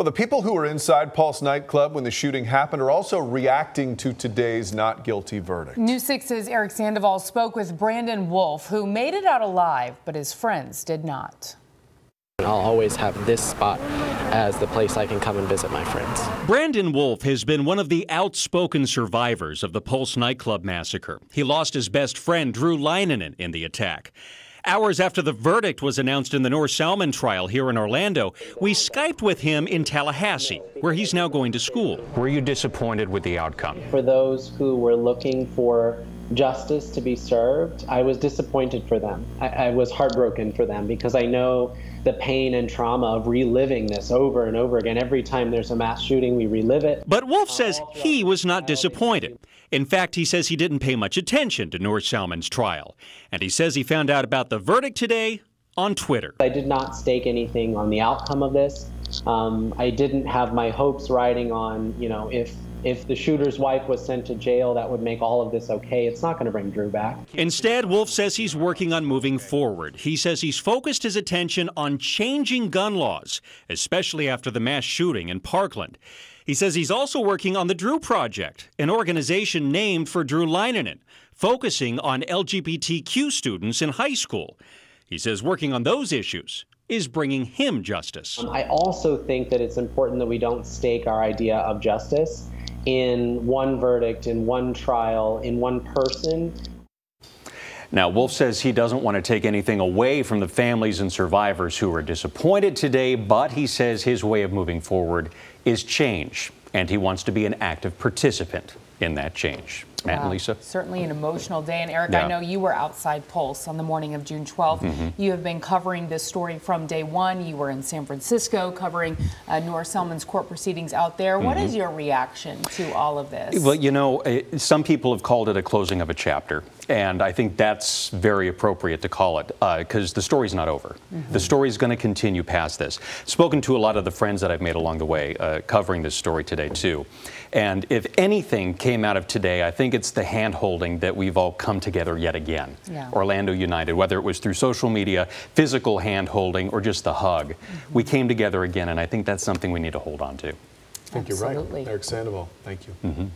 Well, the people who were inside Pulse nightclub when the shooting happened are also reacting to today's not guilty verdict. News 6's Eric Sandoval spoke with Brandon Wolf, who made it out alive, but his friends did not. I'll always have this spot as the place I can come and visit my friends. Brandon Wolf has been one of the outspoken survivors of the Pulse nightclub massacre. He lost his best friend, Drew Leinenen, in the attack. Hours after the verdict was announced in the Noor Salman trial here in Orlando, we Skyped with him in Tallahassee, where he's now going to school. Were you disappointed with the outcome? For those who were looking for justice to be served, I was disappointed for them. I was heartbroken for them because I know the pain and trauma of reliving this over and over again. Every time there's a mass shooting, we relive it. But Wolf says he was not disappointed. In fact, he says he didn't pay much attention to Noor Salman's trial. And he says he found out about the verdict today on Twitter. I did not stake anything on the outcome of this. I didn't have my hopes riding on, if the shooter's wife was sent to jail, that would make all of this okay. It's not going to bring Drew back. Instead, Wolf says he's working on moving forward. He says he's focused his attention on changing gun laws, especially after the mass shooting in Parkland. He says he's also working on the Drew Project, an organization named for Drew Leinenen, focusing on LGBTQ students in high school. He says working on those issues is bringing him justice. I also think that it's important that we don't stake our idea of justice in one verdict, in one trial, in one person. Now, Wolf says he doesn't want to take anything away from the families and survivors who are disappointed today, but he says his way of moving forward is change, and he wants to be an active participant in that change. Matt and Lisa? Certainly an emotional day. And Eric, I know you were outside Pulse on the morning of June 12th. You have been covering this story from day one. You were in San Francisco covering Noor Salman's court proceedings out there. What is your reaction to all of this? Well, some people have called it a closing of a chapter, and I think that's very appropriate to call it because the story's not over. The story's going to continue past this. Spoken to a lot of the friends that I've made along the way covering this story today, too. And if anything came out of today, I think it's the hand-holding that we've all come together yet again. Orlando United, whether it was through social media, physical hand-holding, or just the hug. We came together again, and I think that's something we need to hold on to. I think you're right. Eric Sandoval, thank you.